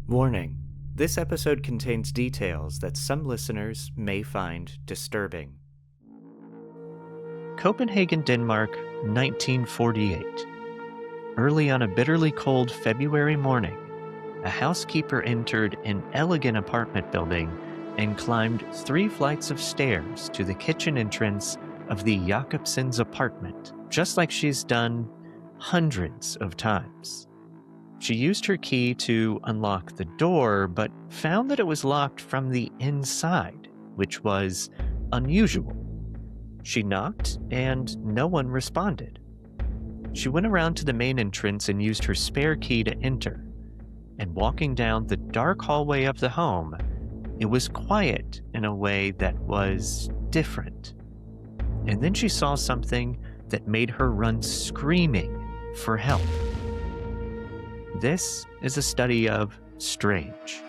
Warning: this episode contains details that some listeners may find disturbing. Copenhagen, Denmark, 1948. Early on a bitterly cold February morning, a housekeeper entered an elegant apartment building and climbed 3 flights of stairs to the kitchen entrance of the Jacobsens' apartment, just like she's done hundreds of times. She used her key to unlock the door, but found that it was locked from the inside, which was unusual. She knocked, and no one responded. She went around to the main entrance and used her spare key to enter. And walking down the dark hallway of the home, it was quiet in a way that was different. And then she saw something that made her run screaming for help. This is a study of strange.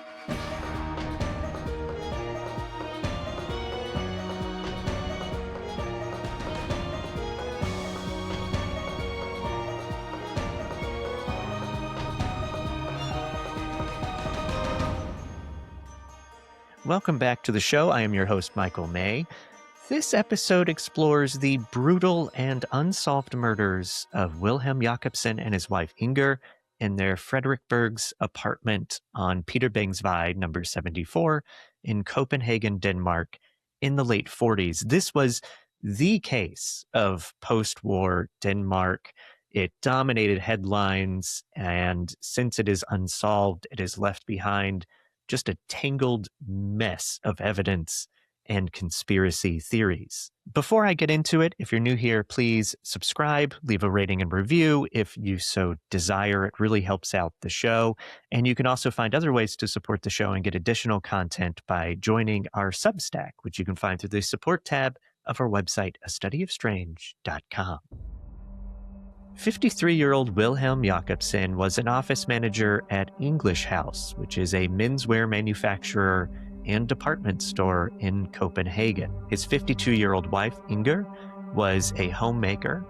Welcome back to the show. I am your host, Michael May. This episode explores the brutal and unsolved murders of Vilhelm Jacobsen and his wife Inger in their Frederiksberg's apartment on Peter Bangs Vej, number 74, in Copenhagen, Denmark, in the late 40s. This was the case of post-war Denmark. It dominated headlines, and since it is unsolved, it has left behind just a tangled mess of evidence and conspiracy theories. Before I get into it, if you're new here, please subscribe, leave a rating and review if you so desire. It really helps out the show. And you can also find other ways to support the show and get additional content by joining our Substack, which you can find through the support tab of our website, astudyofstrange.com. 53-year-old Vilhelm Jacobsen was an office manager at English House, which is a menswear manufacturer and department store in Copenhagen. His 52-year-old wife, Inger, was a homemaker.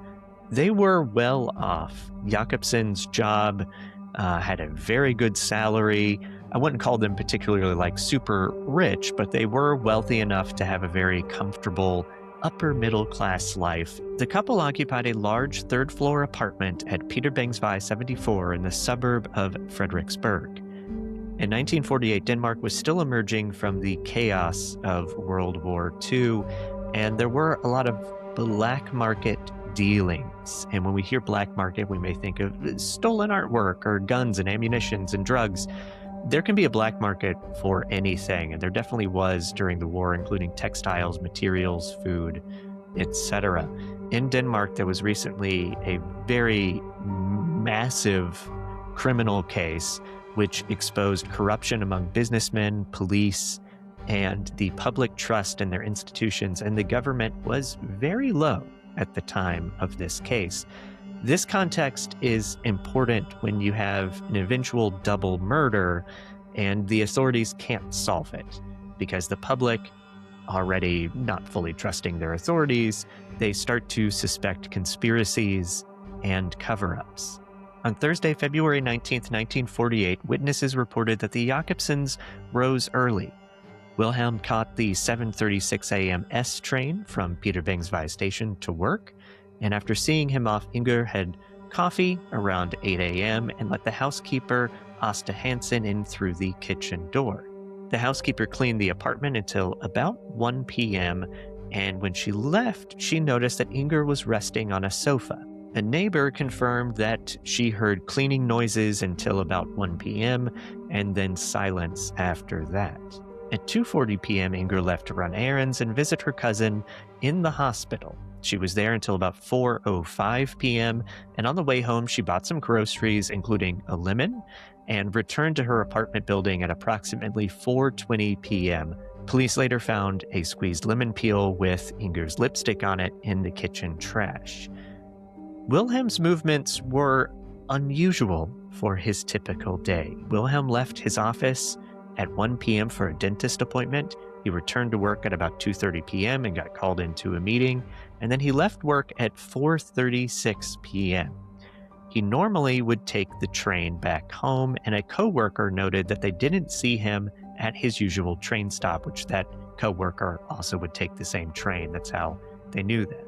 They were well off. Jacobsen's job had a very good salary. I wouldn't call them particularly super rich, but they were wealthy enough to have a very comfortable upper middle class life. The couple occupied a large third-floor apartment at Peter Bangs Vej 74 in the suburb of Frederiksberg. In 1948, Denmark was still emerging from the chaos of World War II, and there were a lot of black market dealings. And when we hear black market, we may think of stolen artwork or guns and ammunitions and drugs. There can be a black market for anything, and there definitely was during the war, including textiles, materials, food, etc. In Denmark, there was recently a very massive criminal case which exposed corruption among businessmen, police, and the public trust in their institutions, and the government was very low at the time of this case. This context is important when you have an eventual double murder and the authorities can't solve it because the public, already not fully trusting their authorities, they start to suspect conspiracies and cover-ups. On Thursday, February 19, 1948, witnesses reported that the Jacobsens rose early. Vilhelm caught the 7:36 a.m. S train from Peter Bangs Vej station to work, and after seeing him off, Inger had coffee around 8 a.m. and let the housekeeper, Asta Hansen, in through the kitchen door. The housekeeper cleaned the apartment until about 1 p.m., and when she left, she noticed that Inger was resting on a sofa. A neighbor confirmed that she heard cleaning noises until about 1 p.m. and then silence after that. At 2:40 p.m., Inger left to run errands and visit her cousin in the hospital. She was there until about 4:05 p.m., and on the way home, she bought some groceries, including a lemon, and returned to her apartment building at approximately 4:20 p.m. Police later found a squeezed lemon peel with Inger's lipstick on it in the kitchen trash. Wilhelm's movements were unusual for his typical day. Vilhelm left his office at 1 p.m. for a dentist appointment. He returned to work at about 2:30 p.m. and got called into a meeting, and then he left work at 4:36 p.m. He normally would take the train back home, and a coworker noted that they didn't see him at his usual train stop, which that coworker also would take the same train. That's how they knew that.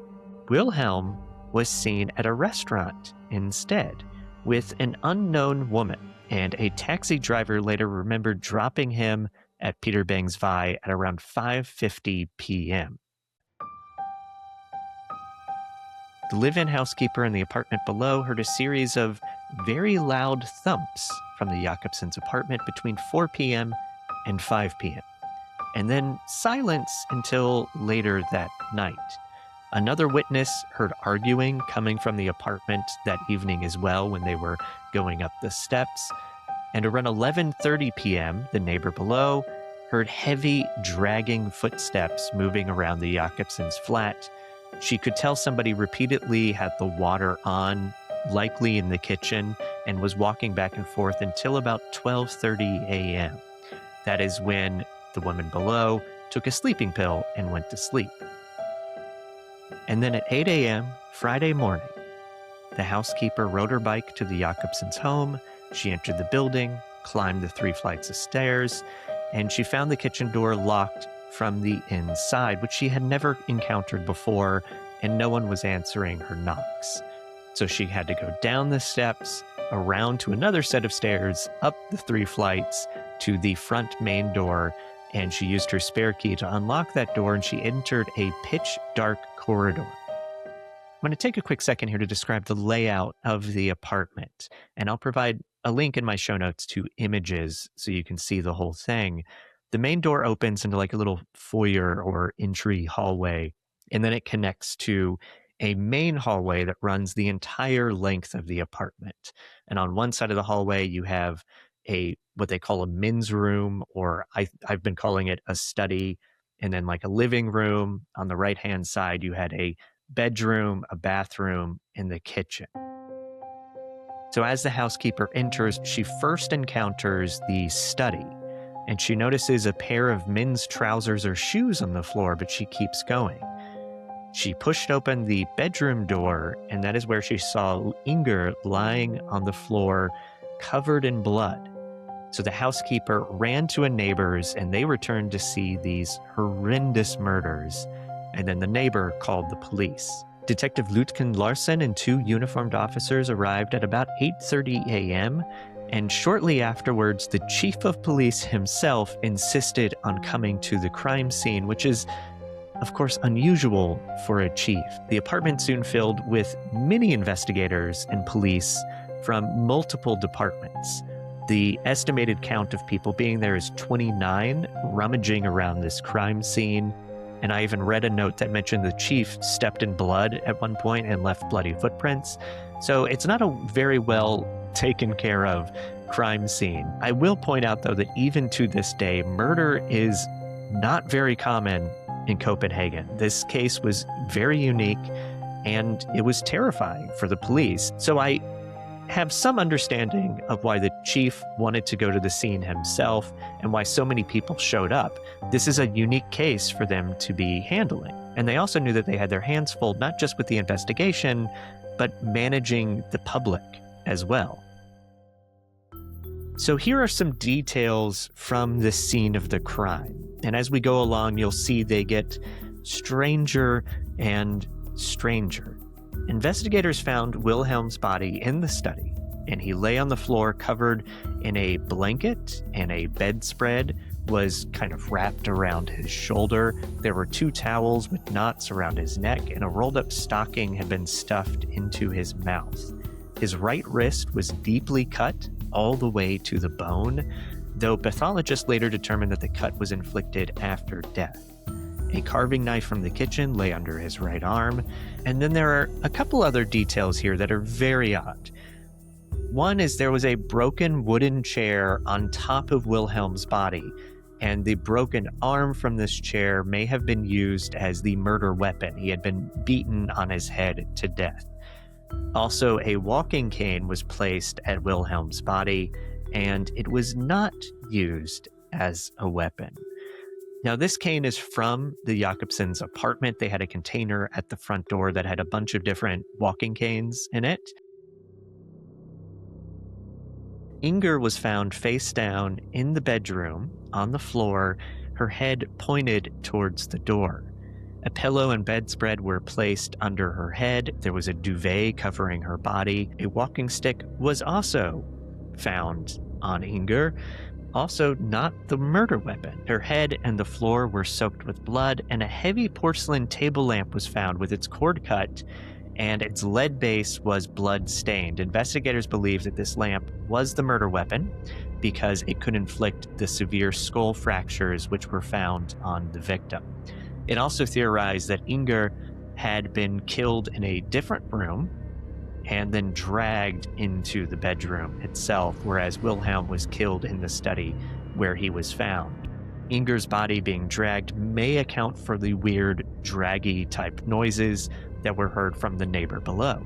Wilhelm was seen at a restaurant instead with an unknown woman, and a taxi driver later remembered dropping him at Peter Bangs Vej at around 5:50 p.m. The live-in housekeeper in the apartment below heard a series of very loud thumps from the Jacobsens' apartment between 4 p.m. and 5 p.m., and then silence until later that night. Another witness heard arguing coming from the apartment that evening as well when they were going up the steps, and around 11:30 p.m., the neighbor below heard heavy, dragging footsteps moving around the Jacobsens' flat. She could tell somebody repeatedly had the water on, likely in the kitchen, and was walking back and forth until about 12:30 a.m. That is when the woman below took a sleeping pill and went to sleep. And then at 8 a.m. Friday morning, the housekeeper rode her bike to the Jacobsens' home. She entered the building, climbed the 3 flights of stairs, and she found the kitchen door locked from the inside, which she had never encountered before, and no one was answering her knocks. So she had to go down the steps, around to another set of stairs, up the 3 flights to the front main door, and she used her spare key to unlock that door, and she entered a pitch-dark corridor. I'm going to take a quick second here to describe the layout of the apartment, and I'll provide a link in my show notes to images so you can see the whole thing. The main door opens into like a little foyer or entry hallway, and then it connects to a main hallway that runs the entire length of the apartment. And on one side of the hallway, you have what they call a men's room, or I've been calling it a study, and then like a living room. On the right-hand side, you had a bedroom, a bathroom, and the kitchen. So as the housekeeper enters, she first encounters the study, and she notices a pair of men's trousers or shoes on the floor, but she keeps going. She pushed open the bedroom door, and that is where she saw Inger lying on the floor, covered in blood. So the housekeeper ran to a neighbor's, and they returned to see these horrendous murders. And then the neighbor called the police. Detective Lutken Larsen and 2 uniformed officers arrived at about 8:30 a.m., and shortly afterwards, the chief of police himself insisted on coming to the crime scene, which is, of course, unusual for a chief. The apartment soon filled with many investigators and police from multiple departments. The estimated count of people being there is 29, rummaging around this crime scene. And I even read a note that mentioned the chief stepped in blood at one point and left bloody footprints. So it's not a very well taken care of crime scene. I will point out, though, that even to this day, murder is not very common in Copenhagen. This case was very unique, and it was terrifying for the police. So I have some understanding of why the chief wanted to go to the scene himself and why so many people showed up. This is a unique case for them to be handling. And they also knew that they had their hands full, not just with the investigation, but managing the public as well. So here are some details from the scene of the crime. And as we go along, you'll see they get stranger and stranger. Investigators found Wilhelm's body in the study, and he lay on the floor covered in a blanket, and a bedspread was kind of wrapped around his shoulder. There were 2 towels with knots around his neck, and a rolled-up stocking had been stuffed into his mouth. His right wrist was deeply cut all the way to the bone, though pathologists later determined that the cut was inflicted after death. A carving knife from the kitchen lay under his right arm, and then there are a couple other details here that are very odd. One is there was a broken wooden chair on top of Wilhelm's body, and the broken arm from this chair may have been used as the murder weapon. He had been beaten on his head to death. Also, a walking cane was placed at Wilhelm's body, and it was not used as a weapon. Now, this cane is from the Jacobsens' apartment. They had a container at the front door that had a bunch of different walking canes in it. Inger was found face down in the bedroom on the floor, her head pointed towards the door. A pillow and bedspread were placed under her head. There was a duvet covering her body. A walking stick was also found on Inger, also not the murder weapon. Her head and the floor were soaked with blood, and a heavy porcelain table lamp was found with its cord cut, and its lead base was blood-stained. Investigators believe that this lamp was the murder weapon because it could inflict the severe skull fractures which were found on the victim. It also theorized that Inger had been killed in a different room and then dragged into the bedroom itself, whereas Wilhelm was killed in the study where he was found. Inger's body being dragged may account for the weird, draggy type noises that were heard from the neighbor below.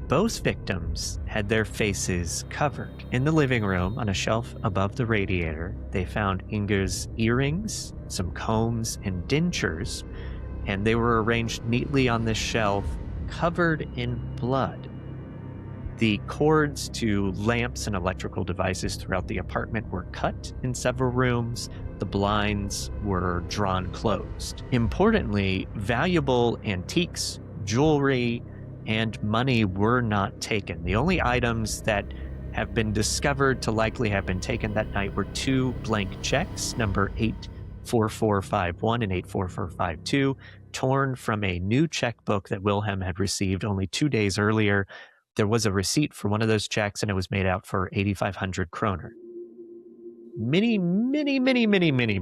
Both victims had their faces covered. In the living room, on a shelf above the radiator, they found Inger's earrings, some combs, and dentures, and they were arranged neatly on this shelf, covered in blood. The cords to lamps and electrical devices throughout the apartment were cut in several rooms. The blinds were drawn closed. Importantly, valuable antiques, jewelry, and money were not taken. The only items that have been discovered to likely have been taken that night were 2 blank checks, number 84451 and 84452, torn from a new checkbook that Wilhelm had received only 2 days earlier. There was a receipt for one of those checks, and it was made out for 8,500 kroner. Many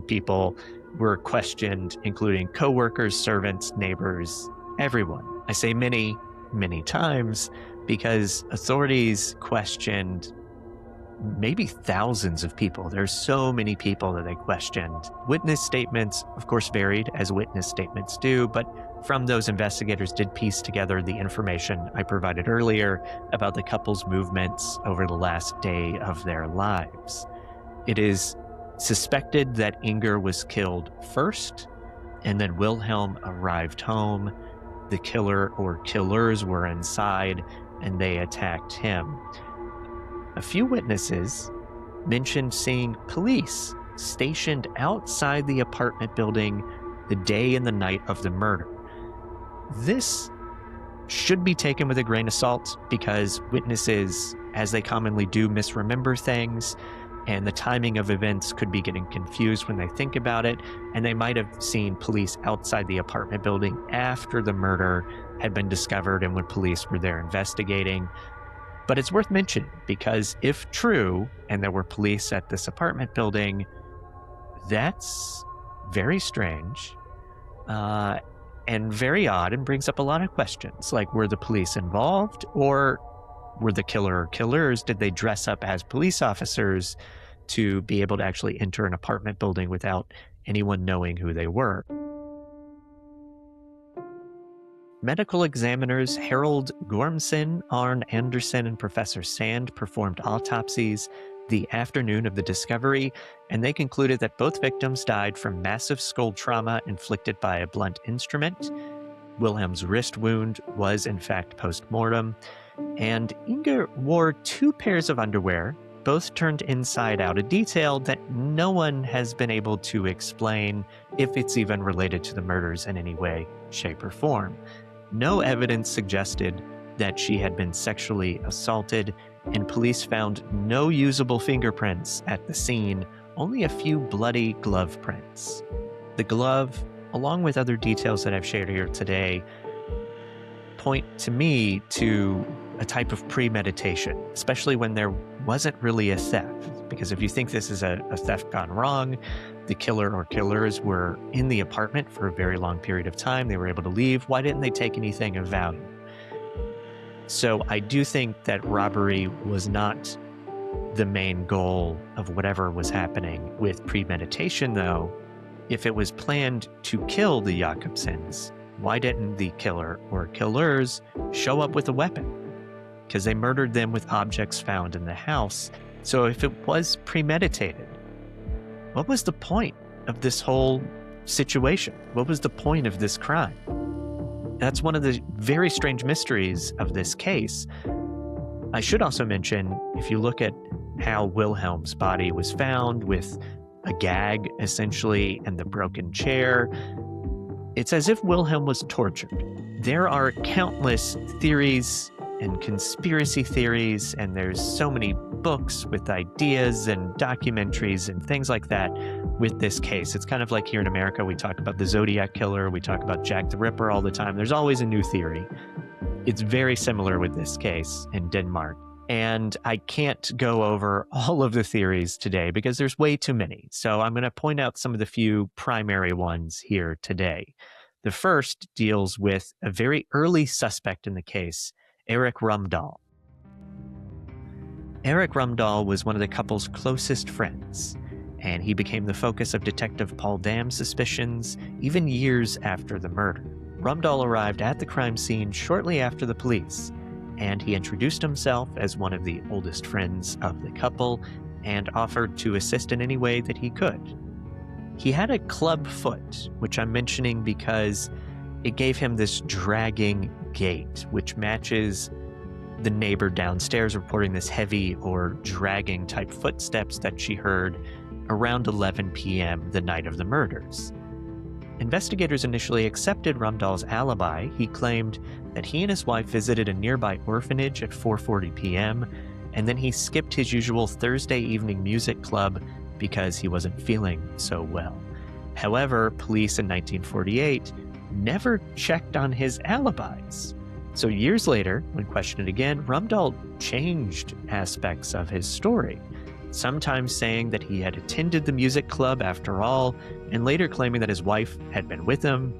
people were questioned, including co-workers, servants, neighbors, everyone. I say many times because authorities questioned maybe thousands of people. There's so many people that they questioned. Witness statements, of course, varied, as witness statements do, but from those, investigators did piece together the information I provided earlier about the couple's movements over the last day of their lives. It is suspected that Inger was killed first, and then Wilhelm arrived home. The killer or killers were inside, and they attacked him. A few witnesses mentioned seeing police stationed outside the apartment building the day and the night of the murder. This should be taken with a grain of salt because witnesses, as they commonly do, misremember things, and the timing of events could be getting confused when they think about it, and they might have seen police outside the apartment building after the murder had been discovered and when police were there investigating. But it's worth mentioning because if true, and there were police at this apartment building, that's very strange and very odd, and brings up a lot of questions, like were the police involved, or were the killer or killers, did they dress up as police officers to be able to actually enter an apartment building without anyone knowing who they were? Medical examiners Harold Gormson, Arne Anderson, and Professor Sand performed autopsies the afternoon of the discovery, and they concluded that both victims died from massive skull trauma inflicted by a blunt instrument. Wilhelm's wrist wound was in fact post-mortem, and Inger wore 2 pairs of underwear, both turned inside out, a detail that no one has been able to explain if it's even related to the murders in any way, shape, or form. No evidence suggested that she had been sexually assaulted, and police found no usable fingerprints at the scene, only a few bloody glove prints. The glove, along with other details that I've shared here today, point to me to a type of premeditation, especially when there wasn't really a theft. Because if you think this is a theft gone wrong, the killer or killers were in the apartment for a very long period of time. They were able to leave. Why didn't they take anything of value? So I do think that robbery was not the main goal of whatever was happening. With premeditation, though, if it was planned to kill the Jacobsens, why didn't the killer or killers show up with a weapon? Because they murdered them with objects found in the house. So if it was premeditated, what was the point of this whole situation? What was the point of this crime? That's one of the very strange mysteries of this case. I should also mention, if you look at how Wilhelm's body was found with a gag, essentially, and the broken chair. It's as if Wilhelm was tortured. There are countless theories and conspiracy theories, and there's so many books with ideas and documentaries and things like that with this case. It's kind of like here in America, we talk about the Zodiac Killer, we talk about Jack the Ripper all the time. There's always a new theory. It's very similar with this case in Denmark. And I can't go over all of the theories today because there's way too many. So I'm going to point out some of the few primary ones here today. The first deals with a very early suspect in the case, Erik Rumdahl. Erik Rumdahl was one of the couple's closest friends, and he became the focus of Detective Paul Dam's suspicions even years after the murder. Rumdahl arrived at the crime scene shortly after the police, and he introduced himself as one of the oldest friends of the couple and offered to assist in any way that he could. He had a club foot, which I'm mentioning because it gave him this dragging gait, which matches the neighbor downstairs reporting this heavy or dragging type footsteps that she heard around 11 p.m. the night of the murders. Investigators initially accepted Rumdahl's alibi. He claimed that he and his wife visited a nearby orphanage at 4:40 p.m., and then he skipped his usual Thursday evening music club because he wasn't feeling so well. However, police in 1948 never checked on his alibis. So years later, when questioned again, Rumdahl changed aspects of his story, sometimes saying that he had attended the music club after all, and later claiming that his wife had been with him,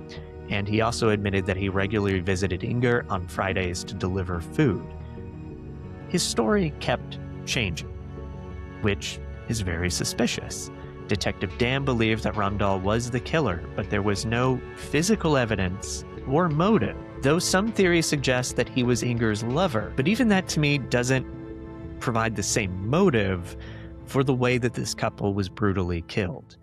and he also admitted that he regularly visited Inger on Fridays to deliver food. His story kept changing, which is very suspicious. Detective Dam believed that Rumdahl was the killer, but there was no physical evidence or motive, though some theories suggest that he was Inger's lover. But even that to me doesn't provide the same motive for the way that this couple was brutally killed.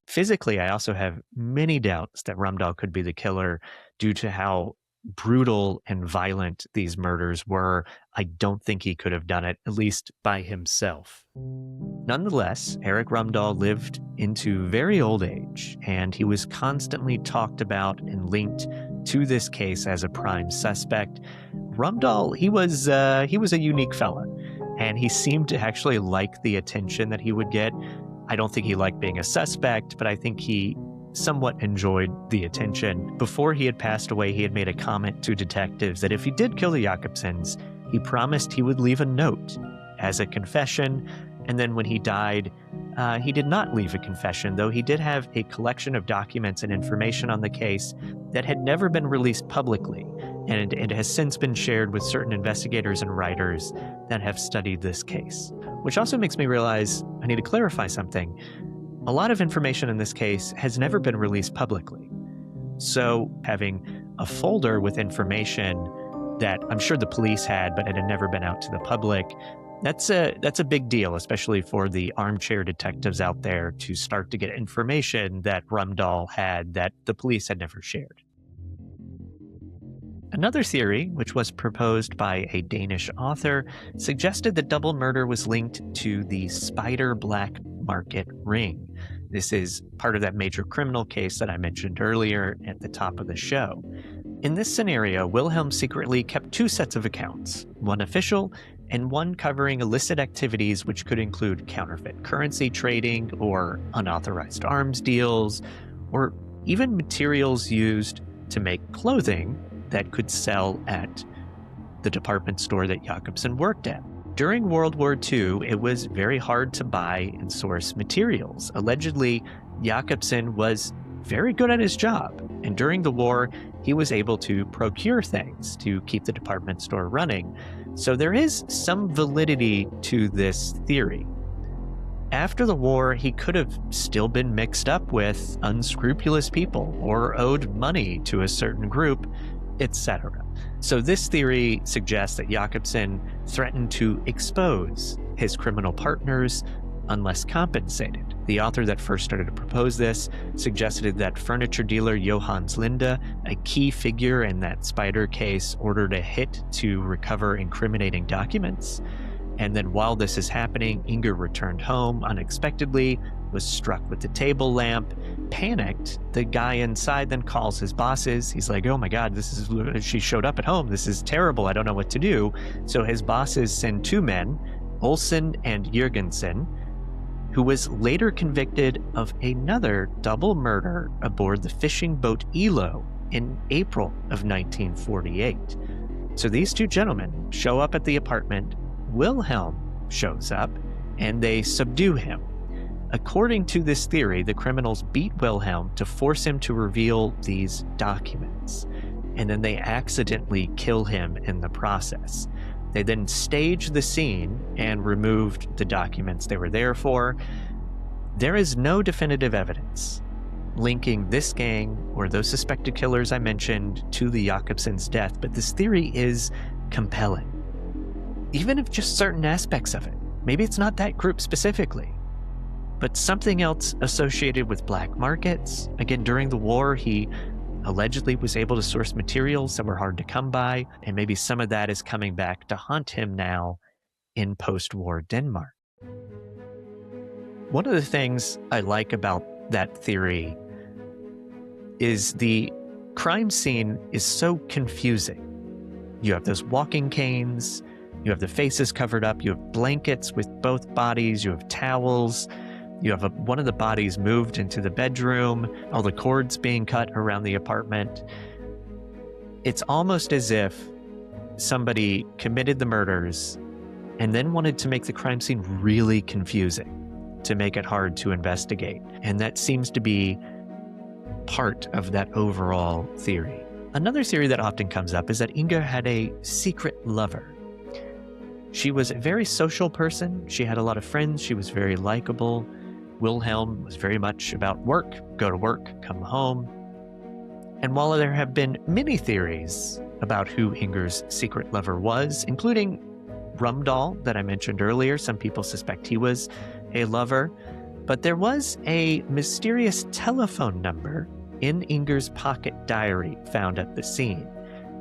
Physically, I also have many doubts that Rumdahl could be the killer due to how brutal and violent these murders were. I don't think he could have done it, at least by himself. Nonetheless, Erik Rumdahl lived into very old age, and he was constantly talked about and linked to this case as a prime suspect. Rumdahl, he was a unique fella, and he seemed to actually like the attention that he would get. I don't think he liked being a suspect, but I think he somewhat enjoyed the attention. Before he had passed away, he had made a comment to detectives that if he did kill the Jacobsens, he promised he would leave a note as a confession. And then when he died, he did not leave a confession, though he did have a collection of documents and information on the case that had never been released publicly. And it has since been shared with certain investigators and writers that have studied this case. Which also makes me realize I need to clarify something. A lot of information in this case has never been released publicly. So having a folder with information that I'm sure the police had, but it had never been out to the public, that's a big deal, especially for the armchair detectives out there to start to get information that Rumdahl had that the police had never shared. Another theory, which was proposed by a Danish author, suggested that double murder was linked to the Spider Black Market ring. This is part of that major criminal case that I mentioned earlier at the top of the show. In this scenario, Wilhelm secretly kept two sets of accounts, one official and one covering illicit activities which could include counterfeit currency trading or unauthorized arms deals, or even materials used to make clothing that could sell at the department store that Jacobsen worked at. During World War II, it was very hard to buy and source materials. Allegedly, Jacobsen was very good at his job, and during the war, he was able to procure things to keep the department store running. So there is some validity to this theory. After the war, he could have still been mixed up with unscrupulous people or owed money to a certain group, etc. So this theory suggests that Jacobsen threatened to expose his criminal partners unless compensated. The author that first started to propose this suggested that furniture dealer Johannes Linde, a key figure in that Spider case, ordered a hit to recover incriminating documents. And then while this is happening, Inger returned home unexpectedly, was struck with the table lamp, panicked. The guy inside then calls his bosses. He's like, oh my God, she showed up at home. This is terrible. I don't know what to do. So his bosses send two men, Olsen and Jurgensen, who was later convicted of another double murder aboard the fishing boat Ilo in April of 1948. So these two gentlemen show up at the apartment. Wilhelm shows up, and they subdue him. According to this theory, the criminals beat Wilhelm to force him to reveal these documents, and then they accidentally kill him in the process. They then staged the scene and removed the documents they were there for. There is no definitive evidence linking this gang or those suspected killers I mentioned to the Jacobsens' death, but this theory is compelling. Even if just certain aspects of it. Maybe it's not that group specifically, but something else associated with black markets. Again, during the war, he allegedly was able to source materials that were hard to come by, and maybe some of that is coming back to haunt him now in post-war Denmark. One of the things I like about that theory is the crime scene is so confusing. You have those walking canes, you have the faces covered up, you have blankets with both bodies, you have towels, you have one of the bodies moved into the bedroom, all the cords being cut around the apartment. It's almost as if somebody committed the murders and then wanted to make the crime scene really confusing, to make it hard to investigate. And that seems to be part of that overall theory. Another theory that often comes up is that Inger had a secret lover. She was a very social person. She had a lot of friends. She was very likable. Wilhelm was very much about work, go to work, come home. And while there have been many theories about who Inger's secret lover was, including Rumdahl that I mentioned earlier, some people suspect he was a lover, but there was a mysterious telephone number in Inger's pocket diary found at the scene,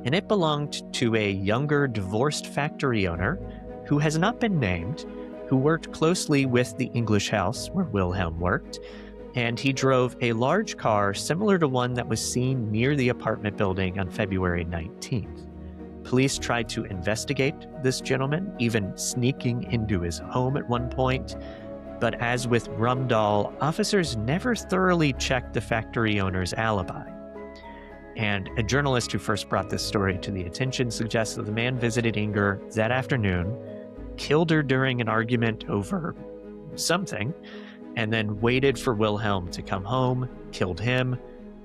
and it belonged to a younger divorced factory owner who has not been named, who worked closely with the English house where Wilhelm worked, and he drove a large car similar to one that was seen near the apartment building on February 19th. Police tried to investigate this gentleman, even sneaking into his home at one point. But as with Rumdahl, officers never thoroughly checked the factory owner's alibi. And a journalist who first brought this story to the attention suggests that the man visited Inger that afternoon, killed her during an argument over something, and then waited for Wilhelm to come home, killed him,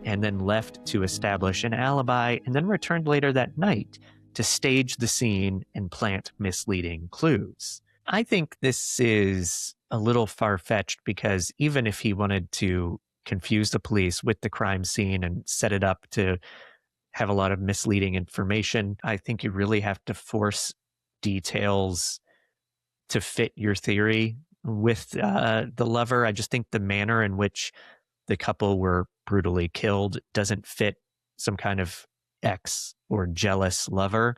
and then left to establish an alibi, and then returned later that night to stage the scene and plant misleading clues. I think this is a little far-fetched because even if he wanted to confuse the police with the crime scene and set it up to have a lot of misleading information, I think you really have to force details to fit your theory with the lover. I just think the manner in which the couple were brutally killed doesn't fit some kind of ex or jealous lover.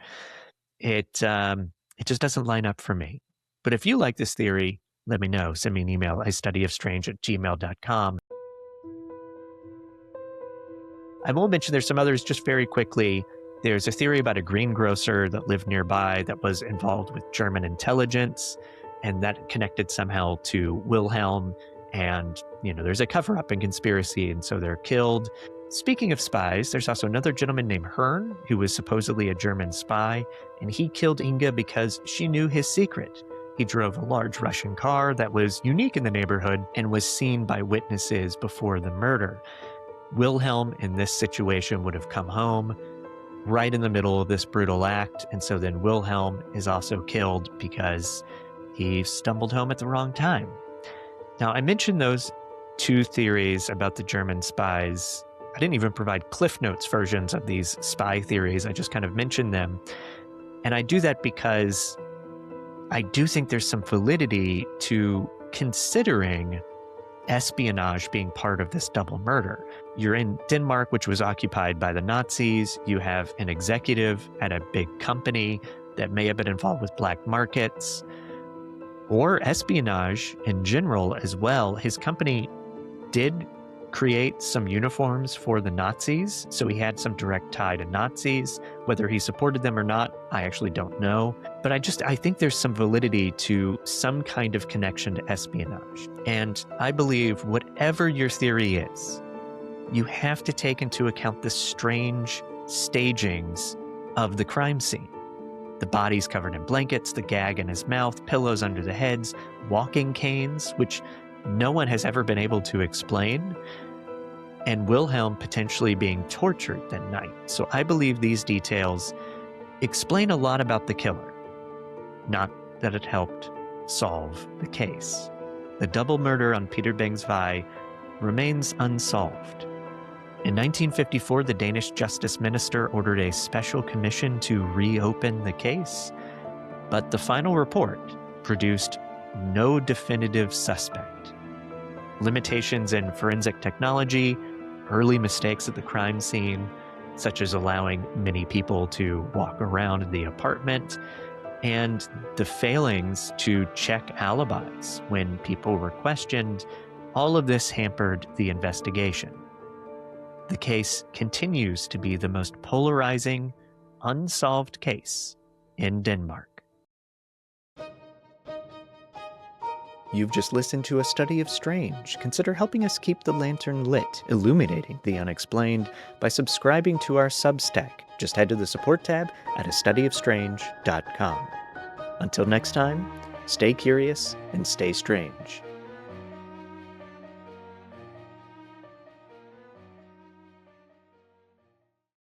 It just doesn't line up for me. But if you like this theory, let me know. Send me an email, istudyofstrange@gmail.com. I won't mention there's some others just very quickly. There's a theory about a greengrocer that lived nearby that was involved with German intelligence, and that connected somehow to Wilhelm. And, there's a cover-up and conspiracy, and so they're killed. Speaking of spies, there's also another gentleman named Hearn, who was supposedly a German spy, and he killed Inga because she knew his secret. He drove a large Russian car that was unique in the neighborhood and was seen by witnesses before the murder. Wilhelm, in this situation, would have come home right in the middle of this brutal act, and so then Wilhelm is also killed because he stumbled home at the wrong time. Now, I mentioned those two theories about the German spies. I didn't even provide Cliff Notes versions of these spy theories. I just kind of mentioned them. And I do that because I do think there's some validity to considering espionage being part of this double murder. You're in Denmark, which was occupied by the Nazis. You have an executive at a big company that may have been involved with black markets. or espionage in general as well. His company did create some uniforms for the Nazis, so he had some direct tie to Nazis. Whether he supported them or not, I actually don't know. But I think there's some validity to some kind of connection to espionage. And I believe whatever your theory is, you have to take into account the strange stagings of the crime scene. The body's covered in blankets, the gag in his mouth, pillows under the heads, walking canes, which no one has ever been able to explain, and Wilhelm potentially being tortured that night. So I believe these details explain a lot about the killer, not that it helped solve the case. The double murder on Peter Bangs Vej remains unsolved. In 1954, the Danish justice minister ordered a special commission to reopen the case, but the final report produced no definitive suspect. Limitations in forensic technology, early mistakes at the crime scene, such as allowing many people to walk around the apartment, and the failings to check alibis when people were questioned, all of this hampered the investigation. The case continues to be the most polarizing, unsolved case in Denmark. You've just listened to A Study of Strange. Consider helping us keep the lantern lit, illuminating the unexplained, by subscribing to our Substack. Just head to the support tab at astudyofstrange.com. Until next time, stay curious and stay strange.